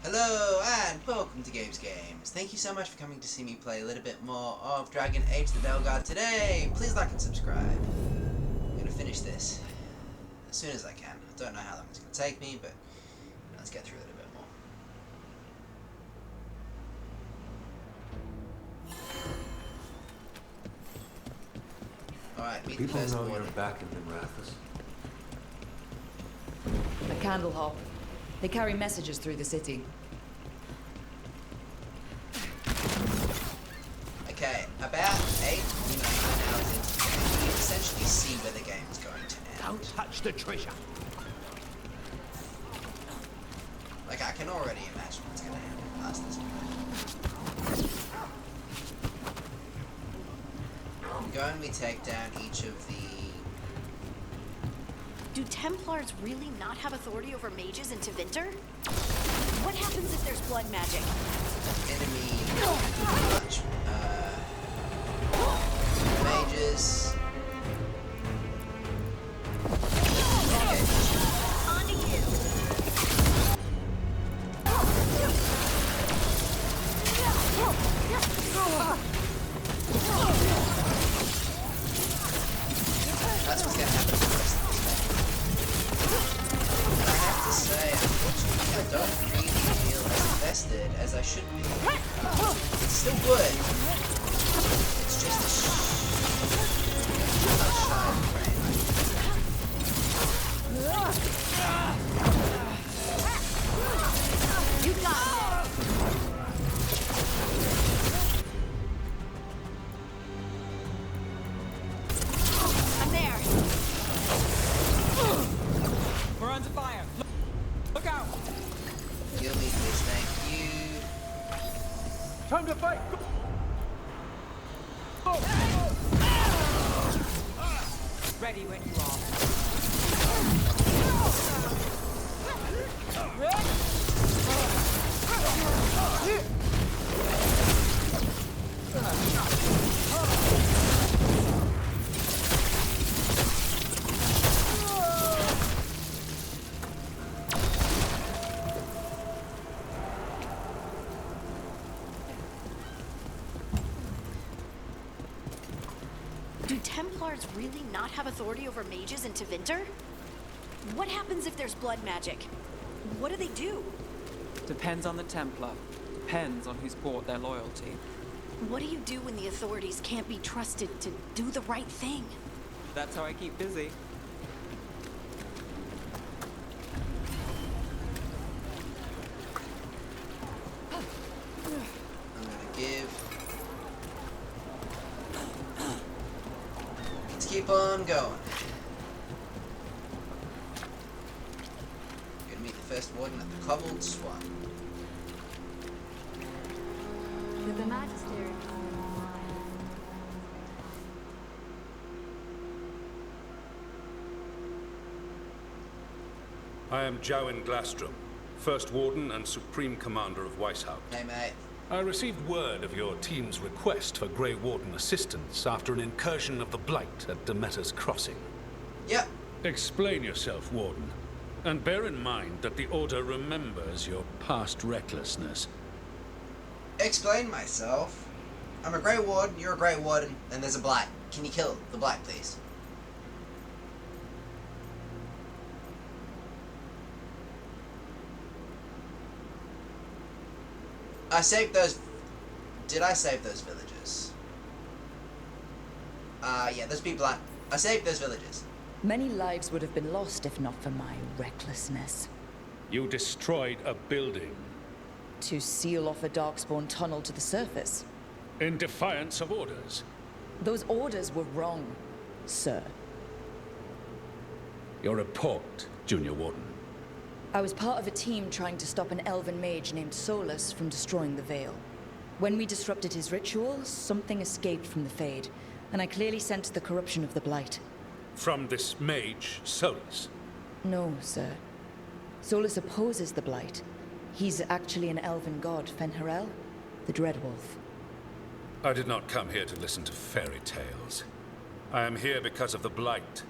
Hello and welcome to Games. Thank you so much for coming to see me play a little bit more of Dragon Age the Veilguard today. Please like and subscribe. I'm going to finish this as soon as I can. I don't know how long it's going to take me, but let's get through it a bit more. Alright, meet the People first know Warden. you're back in Rathus. A candle hall. They carry messages through the city. Okay, about 8 9 hours into the game, you can essentially see where the game is going to end. Don't touch the treasure. Like, I can already imagine what's going to happen past this point. We go and we take down each of the... Do Templars really not have authority over mages in Tevinter? What happens if there's blood magic? enemy much, mages. On to you! That's what's going to happen for the rest of this game. And I have to say, unfortunately, I don't really feel as invested as I should be. It's still good. It's just a shy frame. You got it! I'm there! We're under fire! Look out! You'll need this, thank you. Time to fight! Ready when you are. Do Templars really not have authority over mages in Tevinter? What happens if there's blood magic? What do they do? Depends on the Templar. Depends on who's bought their loyalty. What do you do when the authorities can't be trusted to do the right thing? That's how I keep busy. I'm gonna give. Let's keep on going. Gonna meet the first Warden at the Cobbled Swan. To the Magister. I am Jowen Glastrom, First Warden and Supreme Commander of Weishaupt. Hey mate. I received word of your team's request for Grey Warden assistance after an incursion of the Blight at Demeter's Crossing. Yep. Explain yourself, Warden, and bear in mind that the Order remembers your past recklessness. Explain myself. I'm a Grey Warden, you're a Grey Warden, and there's a Blight. Can you kill the Blight, please? I saved those... Did I save those villages? Yeah, those people I saved those villages. Many lives would have been lost if not for my recklessness. You destroyed a building To seal off a darkspawn tunnel to the surface. in defiance of orders. Those orders were wrong, sir. Your report, Junior Warden. I was part of a team trying to stop an elven mage named Solus from destroying the Veil. When we disrupted his ritual, something escaped from the Fade, and I clearly sensed the corruption of the Blight. From this mage, Solus. No, sir. Solus opposes the Blight. He's actually an elven god, Fen'Harel, the Dreadwolf. I did not come here to listen to fairy tales. I am here because of the Blight.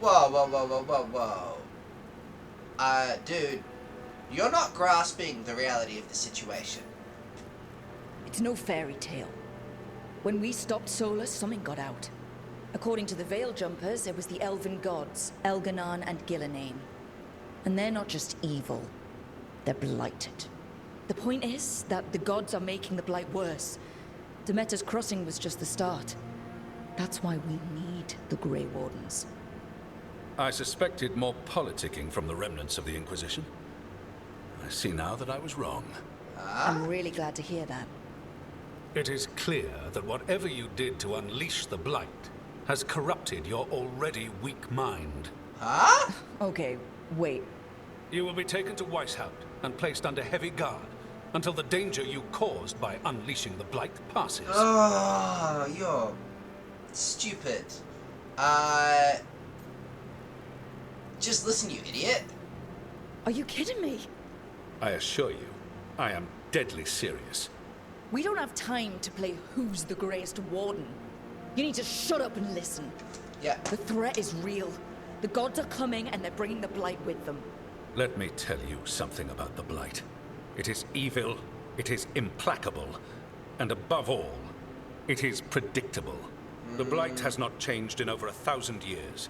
Whoa, whoa, whoa, whoa, whoa, whoa. Dude, you're not grasping the reality of the situation. It's no fairy tale. When we stopped Solus, something got out. According to the Veil Jumpers, it was the elven gods, Elganon and Gillenane. And they're not just evil, they're blighted. The point is that the gods are making the blight worse. Demeter's crossing was just the start. That's why we need the Grey Wardens. I suspected more politicking from the remnants of the Inquisition. I see now that I was wrong. I'm really glad to hear that. It is clear that whatever you did to unleash the Blight has corrupted your already weak mind. Huh? Okay, wait. You will be taken to Weishaupt and placed under heavy guard until the danger you caused by unleashing the Blight passes. Oh, you're stupid. Just listen, you idiot. Are you kidding me? I assure you, I am deadly serious. We don't have time to play who's the greatest warden. You need to shut up and listen. Yeah. The threat is real. The gods are coming and they're bringing the blight with them. Let me tell you something about the Blight. It is evil, it is implacable, and above all, it is predictable. The Blight has not changed in over 1,000 years.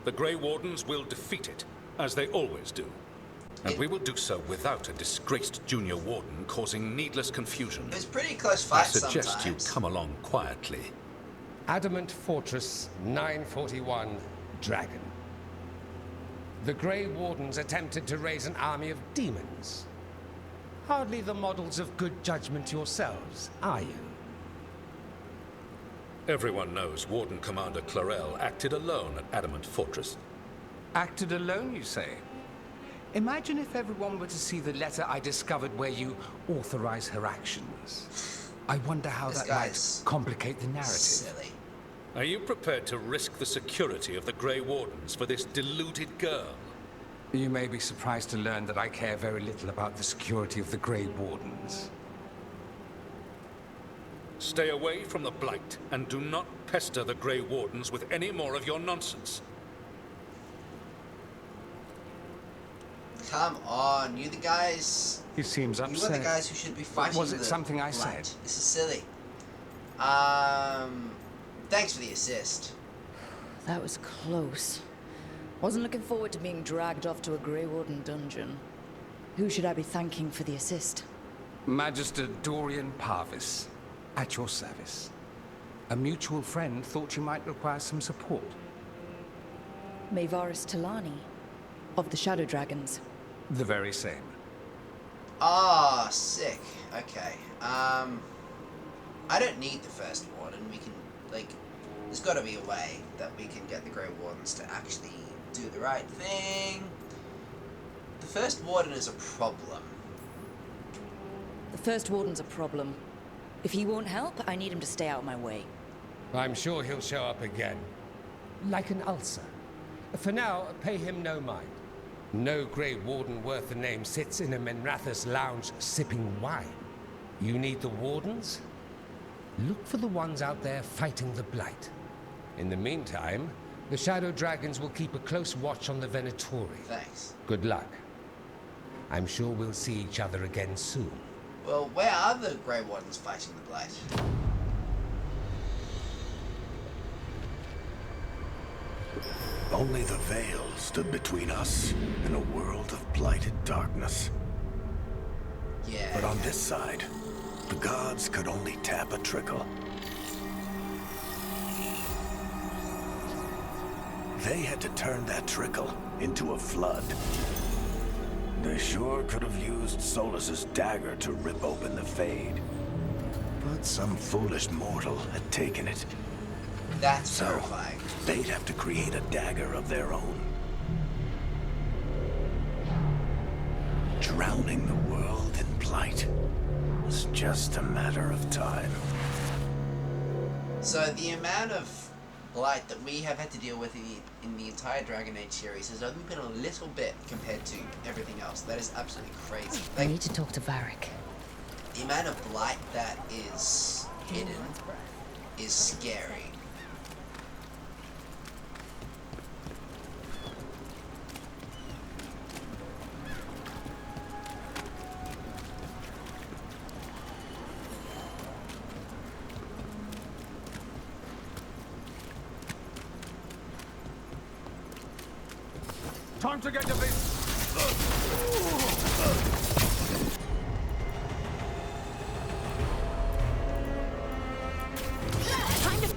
The Grey Wardens will defeat it, as they always do. And we will do so without a disgraced junior warden causing needless confusion. It's pretty close I fight suggest sometimes. you come along quietly. Adamant Fortress 941 Dragon. The Grey Wardens attempted to raise an army of demons. Hardly the models of good judgment yourselves, are you? Everyone knows Warden Commander Clarel acted alone at Adamant Fortress. Acted alone, you say? Imagine if everyone were to see the letter I discovered where you authorize her actions. I wonder how This that might guy's complicate the narrative. Silly. Are you prepared to risk the security of the Grey Wardens for this deluded girl? You may be surprised to learn that I care very little about the security of the Grey Wardens. Stay away from the Blight, and do not pester the Grey Wardens with any more of your nonsense. Come on, you the guys. He seems You are the upset. guys who should be fighting. Was it the something I Blight. said? This is silly. Thanks for the assist. That was close. Wasn't looking forward to being dragged off to a Grey Warden dungeon. Who should I be thanking for the assist? Magister Dorian Parvis, at your service. A mutual friend thought you might require some support. Maevaris Talani, of the Shadow Dragons. The very same. Ah, sick. Okay. I don't need the first warden. We can, like, there's got to be a way that we can get the Grey Wardens to actually do the right thing. The first warden is a problem. The First Warden's a problem. If he won't help, I need him to stay out of my way. I'm sure he'll show up again. Like an ulcer. For now, pay him no mind. No Grey Warden worth the name sits in a Menrathus lounge sipping wine. You need the Wardens? Look for the ones out there fighting the Blight. In the meantime, the Shadow Dragons will keep a close watch on the Venatori. Thanks. Good luck. I'm sure we'll see each other again soon. Well, where are the Grey Wardens fighting the Blight? Only the veil stood between us and a world of blighted darkness. Yeah. But on this side, the gods could only tap a trickle. They had to turn that trickle into a flood. They sure could have used Solus's dagger to rip open the Fade. But some foolish mortal had taken it. That's So, terrifying. they'd have to create a dagger of their own. Drowning the world in blight was just a matter of time. So the amount of blight that we have had to deal with in the entire Dragon Age series has only been a little bit compared to everything else. That is absolutely crazy. I Like, need to talk to Varric. the amount of blight that is hidden is scary. Time to get the beast. Time to...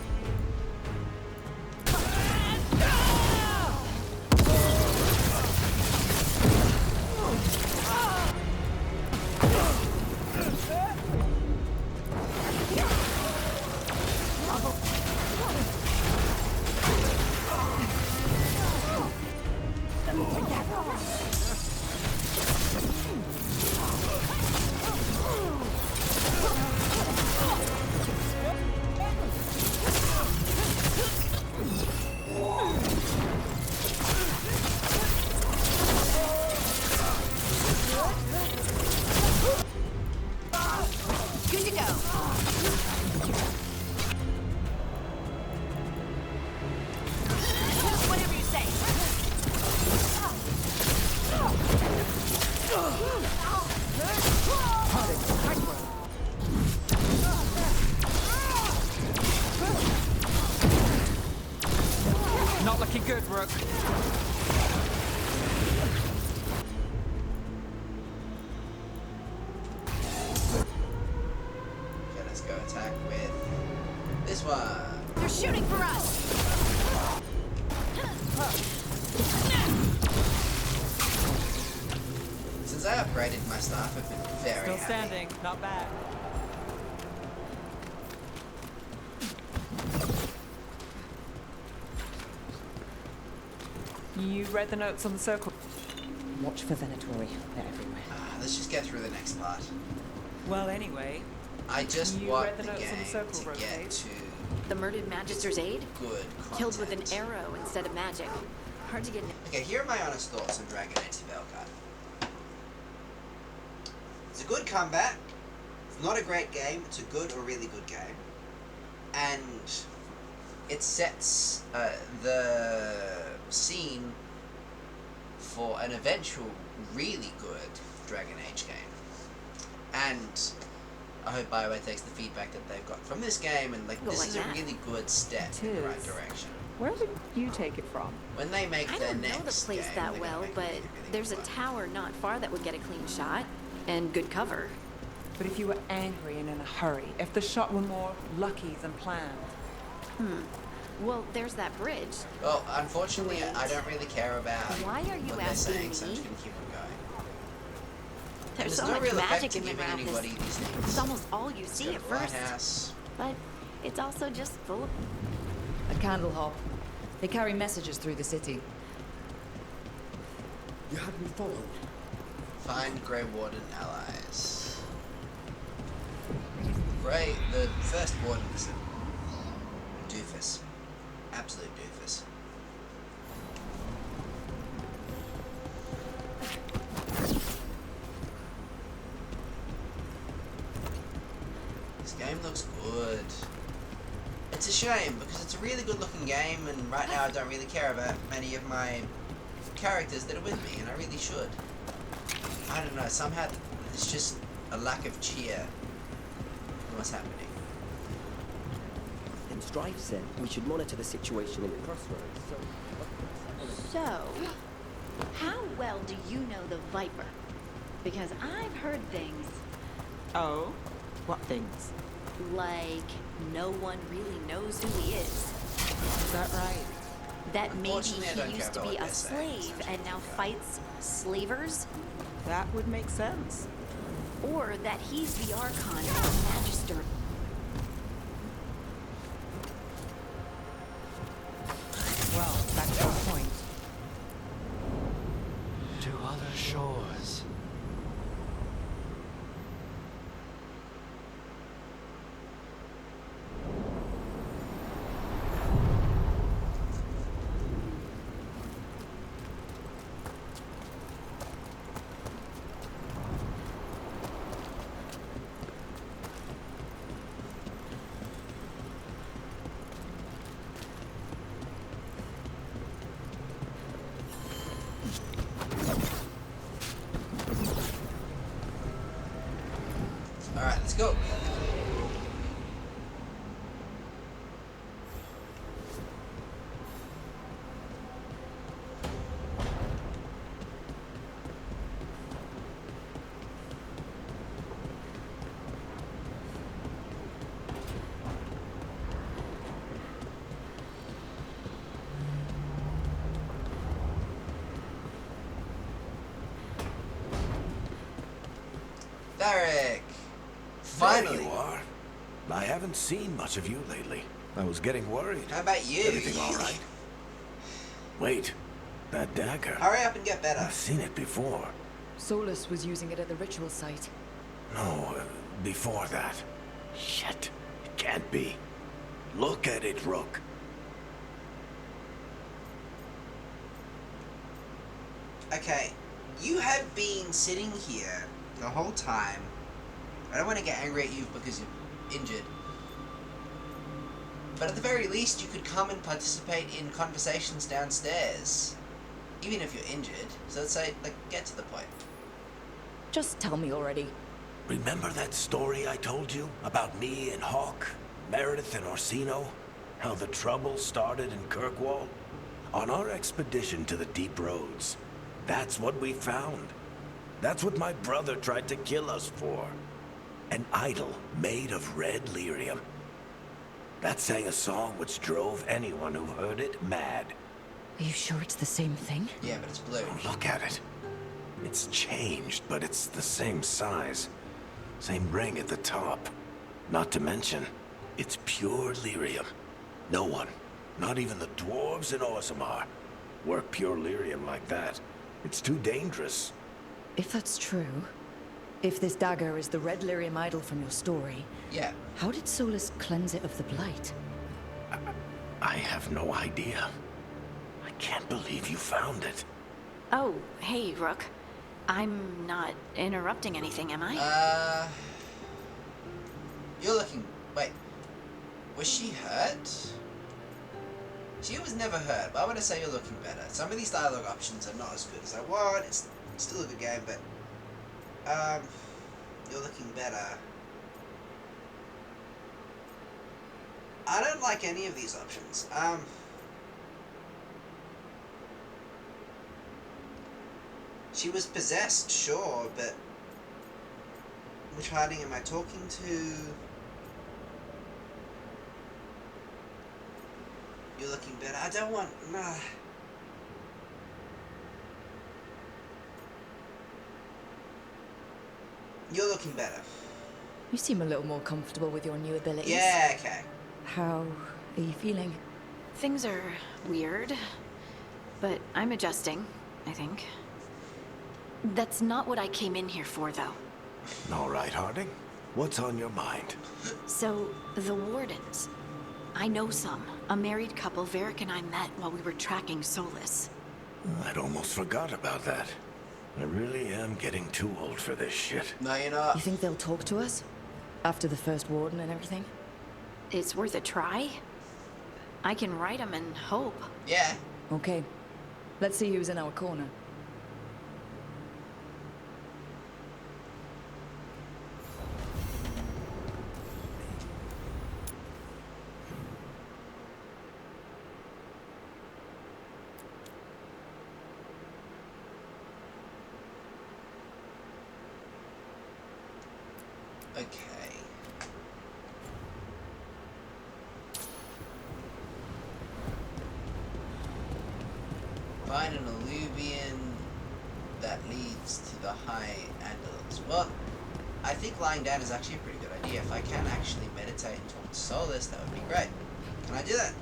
Good to go. Whatever you say. Not looking good, Rook. Okay, let's go attack with this one. They're shooting for us. Since I upgraded my staff, I've been very Still happy. standing. Not bad. You read the notes on the circle. Watch for Venatori. They're everywhere. Let's just get through the next part. Well, anyway, I just You want read the the notes on the game circle to rotate? get to The murdered Magister's aide? good content. Killed with an arrow instead of magic. Hard to get... Okay, here are my honest thoughts on Dragon Age Veilguard. It's a good comeback. It's not a great game. It's a good or really good game. And it sets the scene for an eventual really good Dragon Age game. And I hope BioWare takes the feedback that they've got from this game and Go this like is that. a really good step in the right Tis. direction. where did you take it from? When they make I their don't know next the place game, that they're gonna well, make but it really there's a good. tower not far that would get a clean shot. And good cover. But if you were angry and in a hurry, if the shot were more lucky than planned. Well, there's that bridge. Well, unfortunately, Wait. I don't really care about Why are you what they're asking saying, so I'm me? just gonna keep on going. There's There's so no much real effect magic to in giving Minrathous. anybody these things. It's almost all you Let's see go at to the first. lighthouse. But it's also just full of... A candle hop. They carry messages through the city. You had me followed. Find Grey Warden allies. The first Warden is a doofus. Absolute doofus. This game looks good. It's a shame because it's a really good looking game and right now I don't really care about many of my characters that are with me and I really should. I don't know, somehow there's just a lack of cheer in what's happening. Then Strife said we should monitor the situation in the crossroads, so... So, how well do you know the Viper? Because I've heard things Oh? What things? like no one really knows who he is. Is that right? That maybe Unfortunately, I don't he care used to about be what a they're saying, slave so and now fights slavers. That would make sense. Or that he's the Archon of the Magister. Well, back to your point. To other shores. Alright, let's go. Varric! Finally. Finally! There you are. I haven't seen much of you lately. I was getting worried. How about you? Everything all right? Wait, that dagger. Hurry up and get better. I've seen it before. Solus was using it at the ritual site. No, before that. Shit, it can't be. Look at it, Rook. Okay, you have been sitting here the whole time. I don't want to get angry at you because you're injured. But at the very least, you could come and participate in conversations downstairs. Even if you're injured. So let's say, like, get to the point. Just tell me already. Remember that story I told you about me and Hawk, Meredith and Orsino? How the trouble started in Kirkwall? On our expedition to the Deep Roads, that's what we found. That's what my brother tried to kill us for. An idol made of red lyrium. That sang a song which drove anyone who heard it mad. Are you sure it's the same thing? Yeah, but it's blue. Oh, look at it. It's changed, but it's the same size. Same ring at the top. Not to mention, it's pure lyrium. No one, not even the dwarves in Orzammar, work pure lyrium like that. It's too dangerous. If that's true, if this dagger is the red lyrium idol from your story, Yeah. how did Solus cleanse it of the blight? I have no idea. I can't believe you found it. Oh, hey, Rook. I'm not interrupting anything, am I? You're looking... Wait. Was she hurt? She was never hurt, but I want to say you're looking better. Some of these dialogue options are not as good as I want. It's still a good game, but... you're looking better. I don't like any of these options. She was possessed, sure, but... Which hiding am I talking to? You're looking better. I don't want... Nah. You're looking better. You seem a little more comfortable with your new abilities. Yeah, okay. How are you feeling? Things are weird, but I'm adjusting, I think. That's not what I came in here for, though. All right, Harding. What's on your mind? So, the Wardens. I know some. A married couple Varric and I met while we were tracking Solus. I'd almost forgot about that. I really am getting too old for this shit. No, you're not. You think they'll talk to us? After the first Warden and everything? It's worth a try. I can write them and hope. Yeah. Okay. Let's see who's in our corner. Okay. Find an alluvion that leads to the high Andalus. Well, I think lying down is actually a pretty good idea. If I can actually meditate and talk to Solus, that would be great. Can I do that?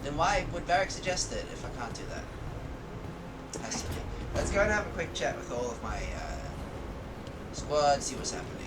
Then why would Varric suggest it if I can't do that? Has to be. Let's go and have a quick chat with all of my squad, see what's happening.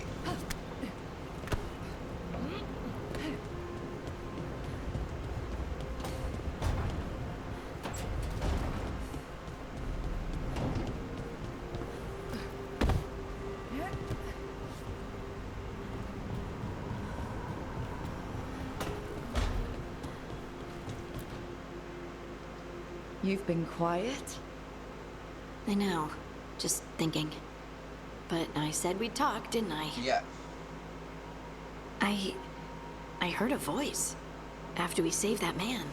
You've been quiet? I know. Just thinking. But I said we'd talk, didn't I? Yeah. I heard a voice after we saved that man.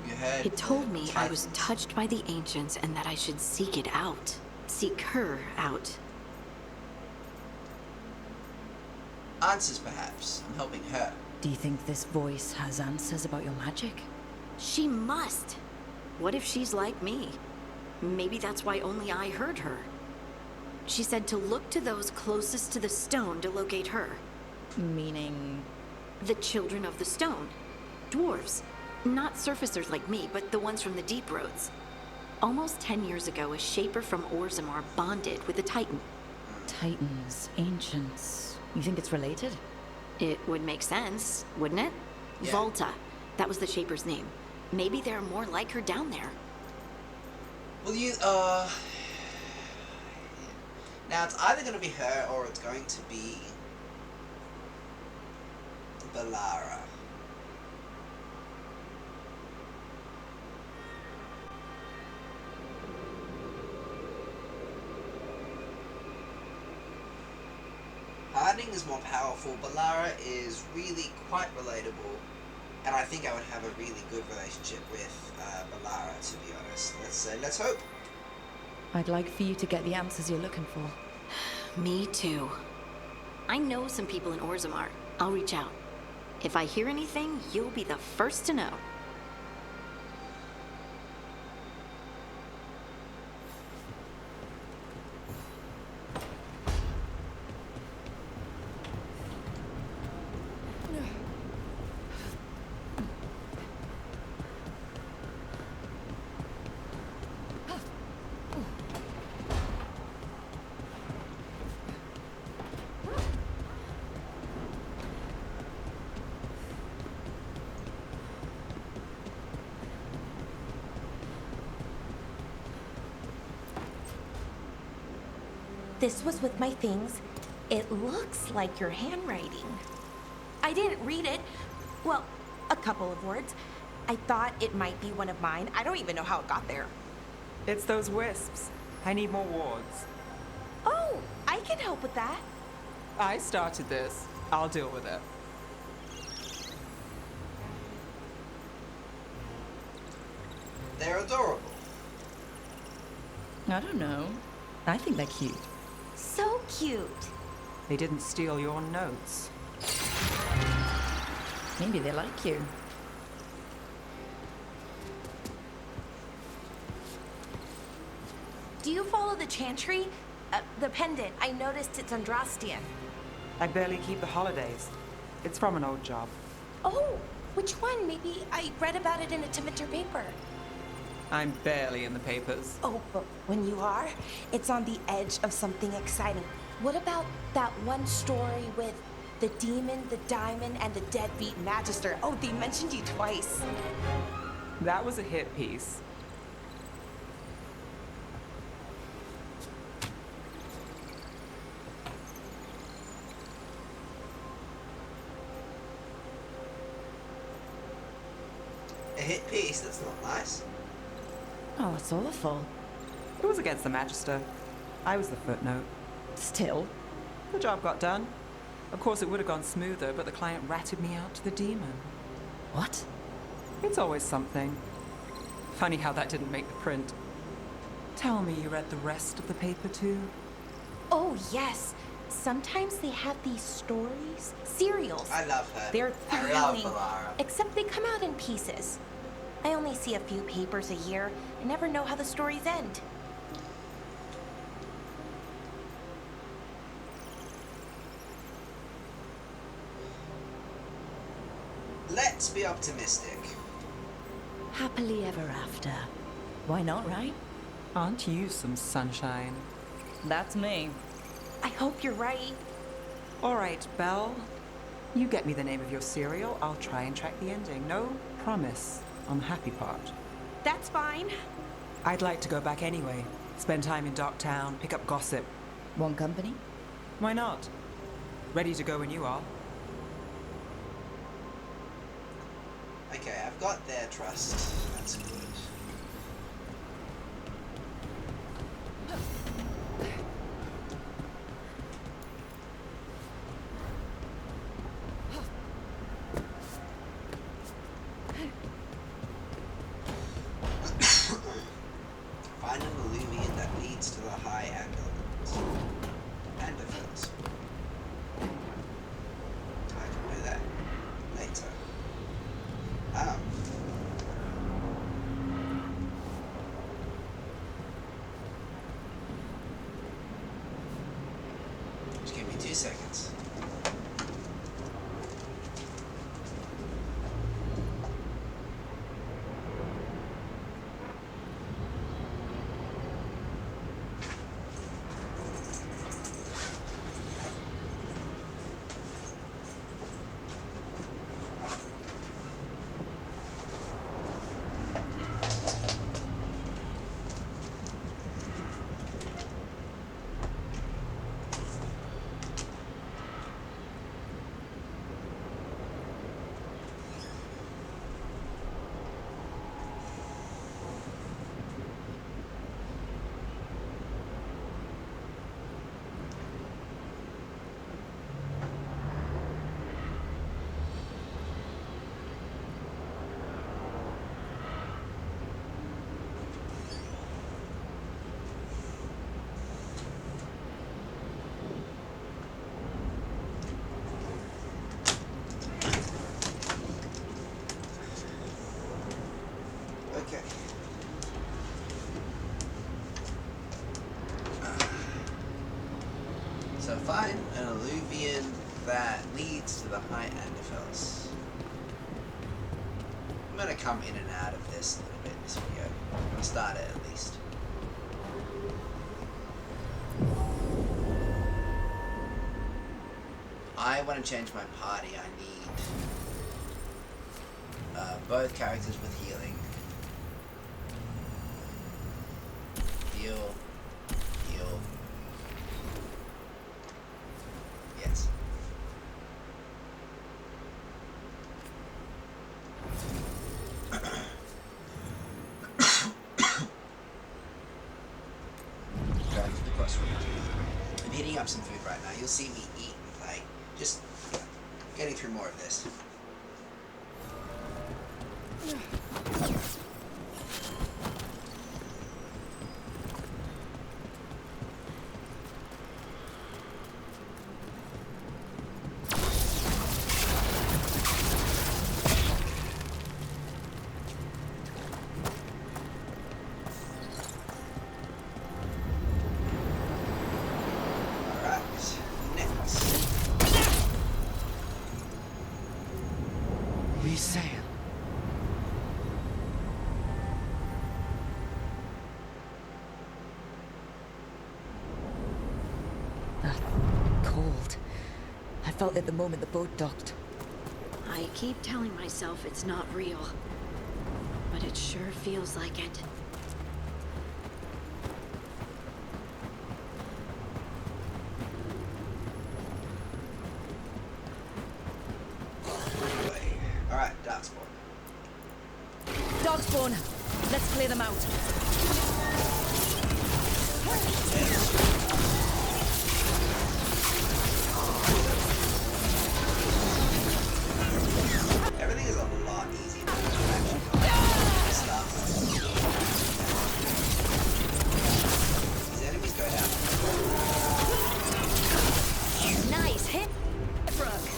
You heard. It told me I was Titans. touched by the Ancients and that I should seek it out. Seek her out. Answers, perhaps. I'm helping her. Do you think this voice has answers about your magic? She must. What if she's like me? Maybe that's why only I heard her. She said to look to those closest to the stone to locate her. Meaning... The children of the stone. Dwarves. Not surfacers like me, but the ones from the deep roads. Almost 10 years ago, a shaper from Orzammar bonded with a titan. Titans, ancients... You think it's related? It would make sense, wouldn't it? Yeah. Volta. That was the shaper's name. Maybe there are more like her down there. Well, now it's either going to be her or it's going to be Balara. Hardening is more powerful. Balara is really quite relatable, and I think I would have a really good relationship with Balara, to be honest. Let's hope. I'd like for you to get the answers you're looking for. Me too. I know some people in Orzammar. I'll reach out. If I hear anything, you'll be the first to know. This was with my things. It looks like your handwriting. I didn't read it. Well, a couple of words. I thought it might be one of mine. I don't even know how it got there. It's those wisps. I need more wards. Oh, I can help with that. I started this. I'll deal with it. They're adorable. I don't know. I think they're cute. So cute. They didn't steal your notes. Maybe they like you. Do you follow the chantry? The pendant. I noticed it's Andrastian. I barely keep the holidays. It's from an old job. Oh, which one? Maybe I read about it in a Tevinter paper. I'm barely in the papers. Oh, but when you are, it's on the edge of something exciting. What about that one story with the demon, the diamond, and the deadbeat magister? Oh, they mentioned you twice. That was a hit piece. A hit piece? That's not nice. Oh, that's awful. It was against the Magister. I was the footnote. Still. The job got done. Of course, it would have gone smoother, but the client ratted me out to the demon. What? It's always something. Funny how that didn't make the print. Tell me you read the rest of the paper too? Oh, yes. Sometimes they have these stories, serials. I love her. They're I love thrilling, Balara. except they come out in pieces. I only see a few papers a year and never know how the stories end. Let's be optimistic. Happily ever after. Why not, right? Aren't you some sunshine? That's me. I hope you're right. All right, Belle. You get me the name of your cereal. I'll try and track the ending. No promise on the happy part. That's fine. I'd like to go back anyway. Spend time in Darktown, pick up gossip. One company? Why not? Ready to go when you are. Okay, I've got their trust. That's good. Find an illumian that leads to the high Anderfields. I can do that later. 2 seconds. Okay. So find an alluvion that leads to the High Anderfels. I'm gonna come in and out of this a little bit in this video. I'll start it at least. I want to change my party. I need both characters with healing. Heal. Heal. Yes. Going to the crossroads. I'm heating up some food right now. You'll see me eat and play. Just getting through more of this. Cold. I felt it the moment the boat docked. I keep telling myself it's not real, but it sure feels like it. Alright, Darkspawn. Darkspawn! Let's clear them out. Everything is a lot easier than actually this stuff. These enemies go down. Nice hit, Brooke.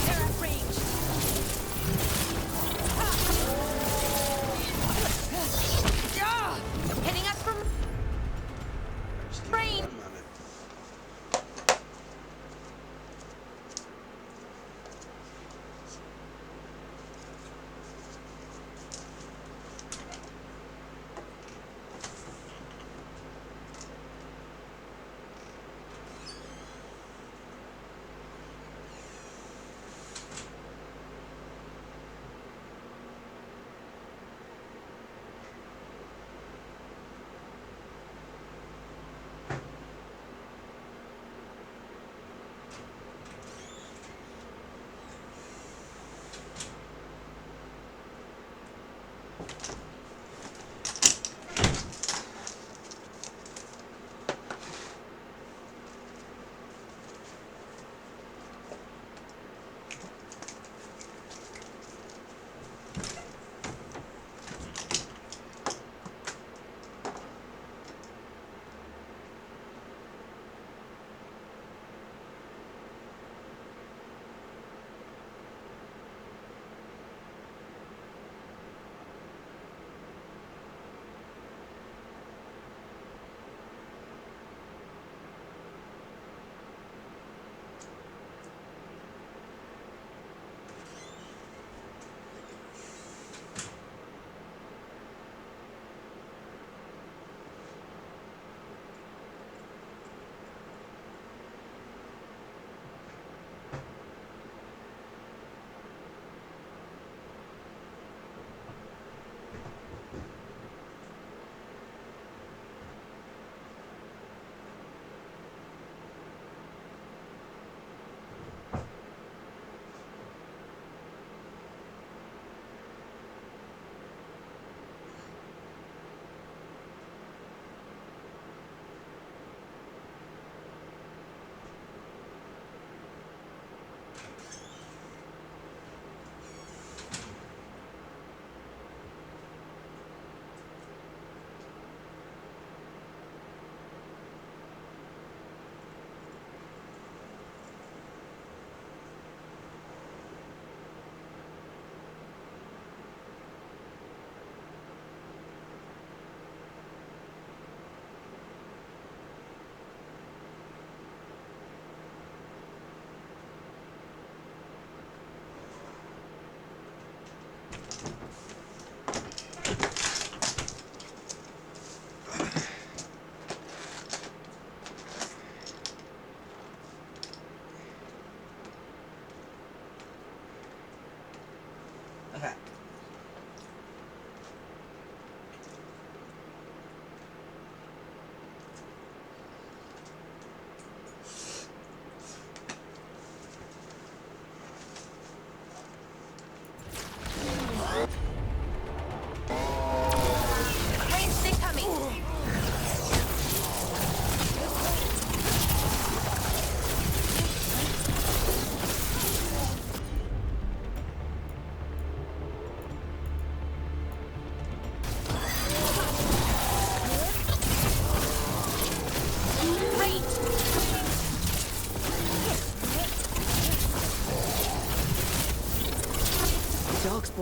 They're at range.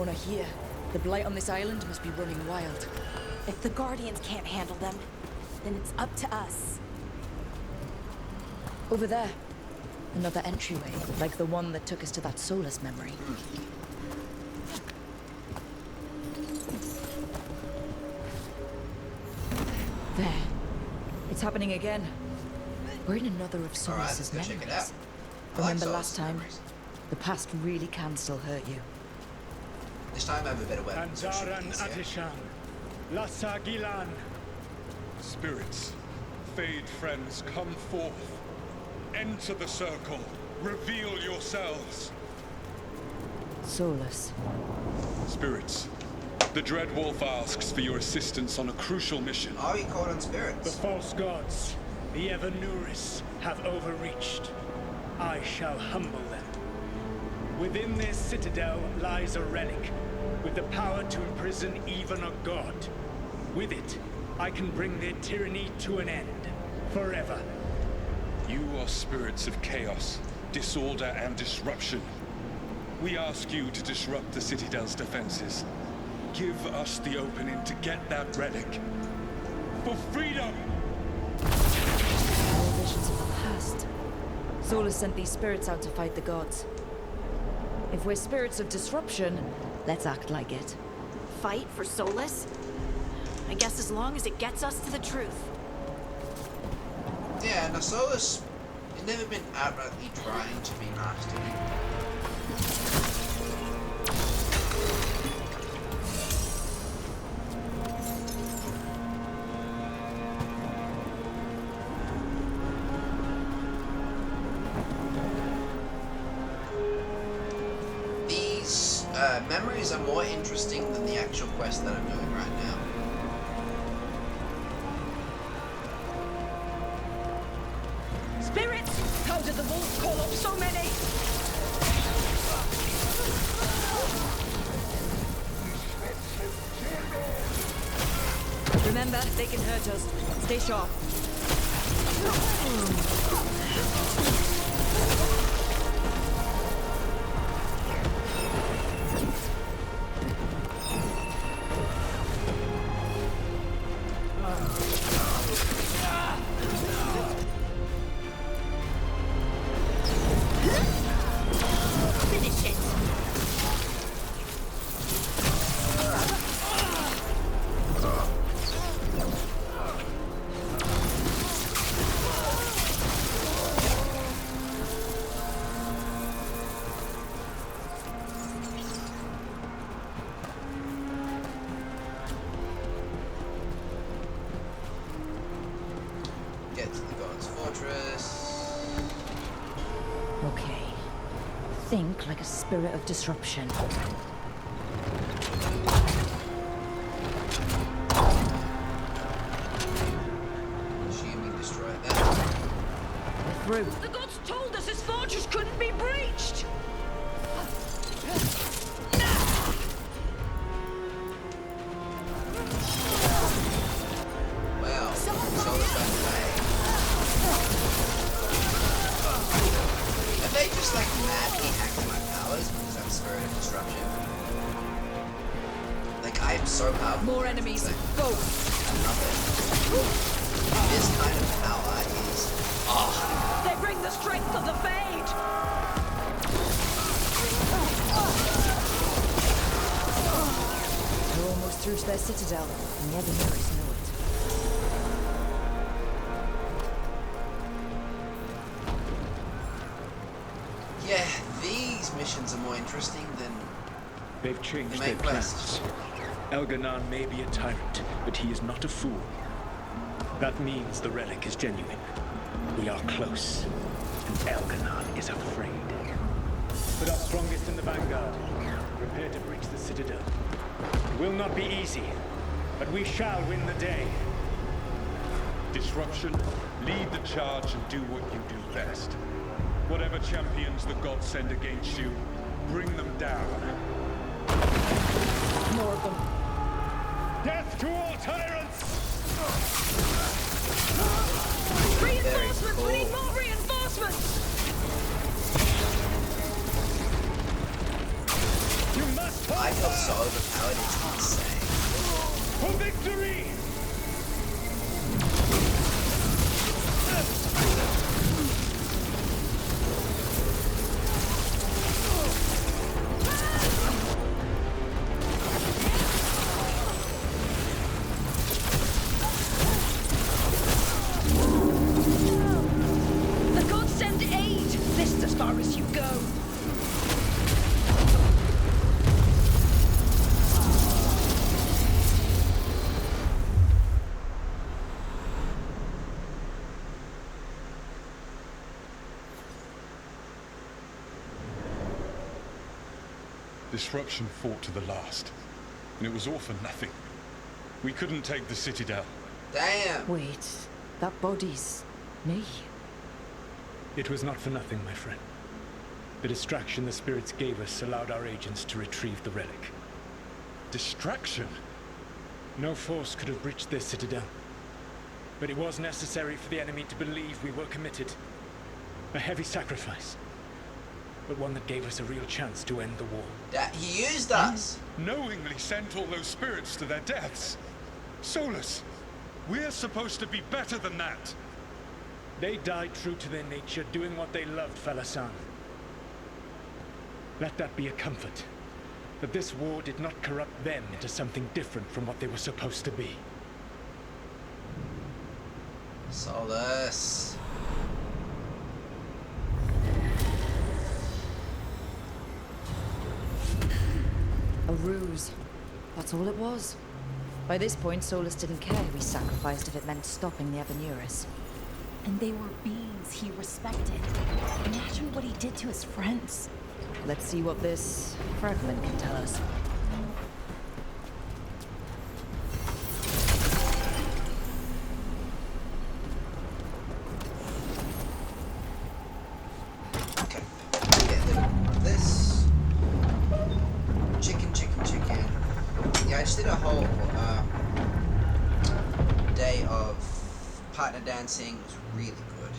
fauna here. The blight on this island must be running wild. If the Guardians can't handle them, then it's up to us. Over there. Another entryway, like the one that took us to that Solus memory. There. It's happening again. We're in another of Solus's let's go check it out. memories. I like Remember Solus's last time? memories. The past really can still hurt you. This time I have a better weapon. So it should be Antaran easier. Atishan, Lasagilan. Spirits, Fade friends, come forth. Enter the circle. Reveal yourselves. Solus. Spirits, the Dread Wolf asks for your assistance on a crucial mission. Are we called on The spirits? false gods, the Evanuris, have overreached. I shall humble them. Within this citadel lies a relic, with the power to imprison even a god. With it, I can bring their tyranny to an end, forever. You are spirits of chaos, disorder, and disruption. We ask you to disrupt the Citadel's defenses. Give us the opening to get that relic. For freedom! More visions of the past. Solus sent these spirits out to fight the gods. If we're spirits of disruption, let's act like it. Fight for Solus? I guess as long as it gets us to the truth. Yeah, now Solus has never been outrightly trying to be nasty. These memories are more interesting than the actual quest that I'm doing right now. Spirits! How did the wolves call up so many? Remember, they can hurt us. Stay sharp. Finish it! Get to the God's Fortress. Okay. Think like a spirit of disruption. Assuming destroy that. We're through. The gods told us his fortress couldn't be breached! Well, Solus back away. Are they just like madly hacking my powers because I'm spirit of disruption? Like I am so powerful. More enemies. Like, Go! nothing. This kind of power is They bring the strength of the Fade! We're almost through to their citadel, and the Evanuris know it. yeah. These missions are more interesting than They've changed the their main quest. plans. Elganon may be a tyrant, but he is not a fool. That means the relic is genuine. We are close, and Elganon is afraid. Put our strongest in the vanguard. Prepare to breach the citadel. It will not be easy, but we shall win the day. Disruption, lead the charge and do what you do best. Whatever champions the gods send against you, bring them down. More of them. Death to all tyrants! Reinforcements! cool. We need more reinforcements! You must I feel so overpowered, it's insane. For victory! The gods send aid! This as far as you go. Disruption fought to the last, and it was all for nothing. We couldn't take the city down. Damn! Wait, that body's me. It was not for nothing, my friend. The distraction the spirits gave us allowed our agents to retrieve the relic. Distraction? No force could have breached this citadel. But it was necessary for the enemy to believe we were committed. A heavy sacrifice, but one that gave us a real chance to end the war. He used us! Knowingly sent all those spirits to their deaths. Solus, we're supposed to be better than that. They died true to their nature, doing what they loved, Falasan. Let that be a comfort, that this war did not corrupt them into something different from what they were supposed to be. Solus. A ruse. That's all it was. By this point, Solus didn't care who he sacrificed if it meant stopping the Evanuris. And they were beings he respected. Imagine what he did to his friends. Let's see what this fragment can tell us. Okay. Get rid of this. Chicken. Yeah, I just did a whole day of partner dancing. It was really good.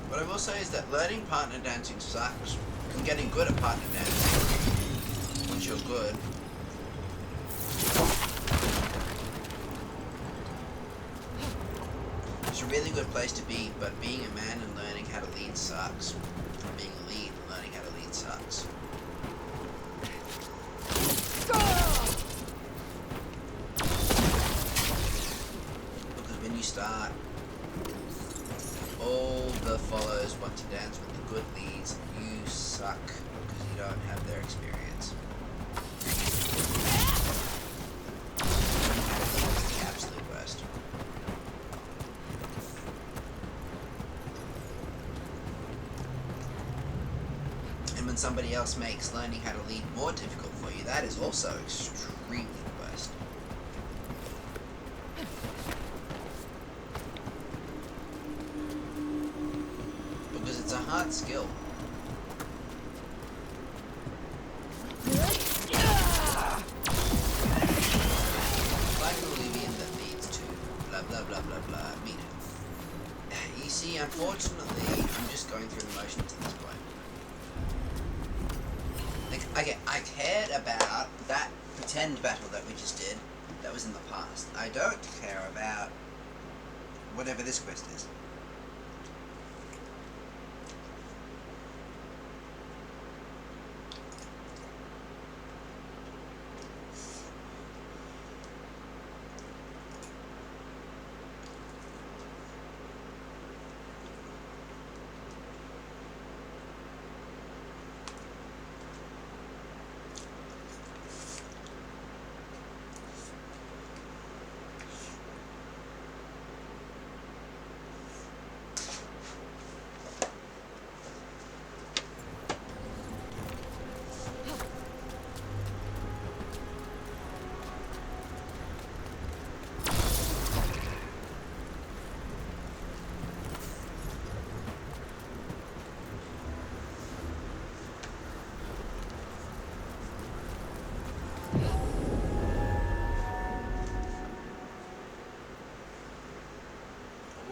What I will say is that learning partner dancing sucks. And getting good at partner dancing, once you're good, it's a really good place to be, but being a man and learning how to lead sucks. Being a lead and learning how to lead sucks. Because when you start, all the followers want to dance with the good leads. You suck because you don't have their experience. It's the absolute worst. And when somebody else makes learning how to lead more difficult for you, that is also extremely the worst. Because it's a hard skill. Like Olivian that leads to blah blah blah blah blah. I mean, you see, unfortunately, I'm just going through the motions at this point. Like, I cared about that pretend battle that we just did. That was in the past. I don't care about whatever this quest is.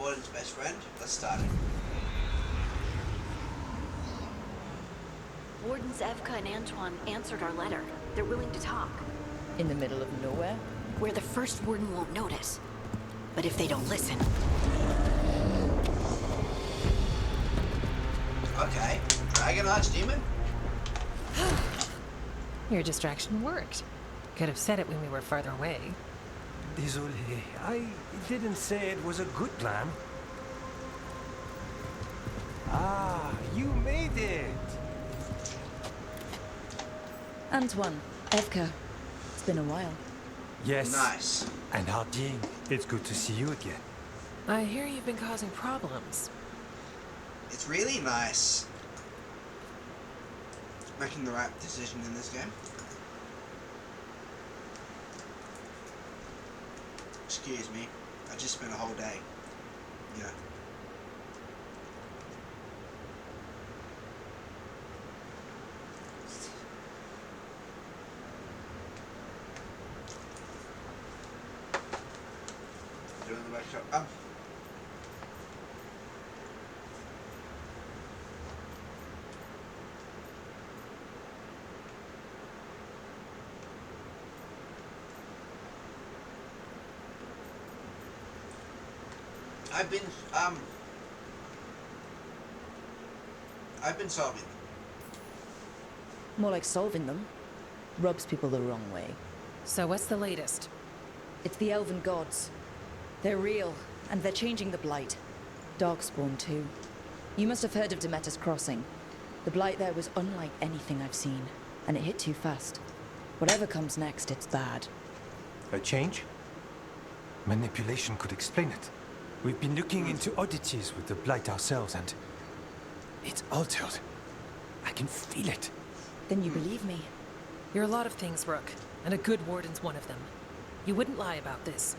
Warden's best friend. Let's start it. Wardens Evka and Antoine answered our letter. They're willing to talk. In the middle of nowhere? Where the first Warden won't notice. But if they don't listen... Okay. Dragon Archdemon? Your distraction worked. Could have said it when we were farther away. Désolé, I didn't say it was a good plan. Ah, you made it! Antoine, Evka. It's been a while. Yes. Nice. And Hardin, it's good to see you again. I hear you've been causing problems. It's really nice making the right decision in this game. Excuse me, I just spent a whole day, you know. Doing the workshop. I've been solving them. More like solving them. Rubs people the wrong way. So what's the latest? It's the elven gods. They're real, and they're changing the Blight. Darkspawn too. You must have heard of Demeter's Crossing. The Blight there was unlike anything I've seen, and it hit too fast. Whatever comes next, it's bad. A change? Manipulation could explain it. We've been looking into oddities with the Blight ourselves, and it's altered. I can feel it. Then you believe me? You're a lot of things, Rook, and a good warden's one of them. You wouldn't lie about this.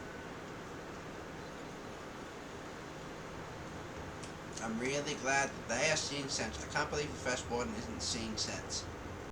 I'm really glad that they are seeing sense. I can't believe the first warden isn't seeing sense.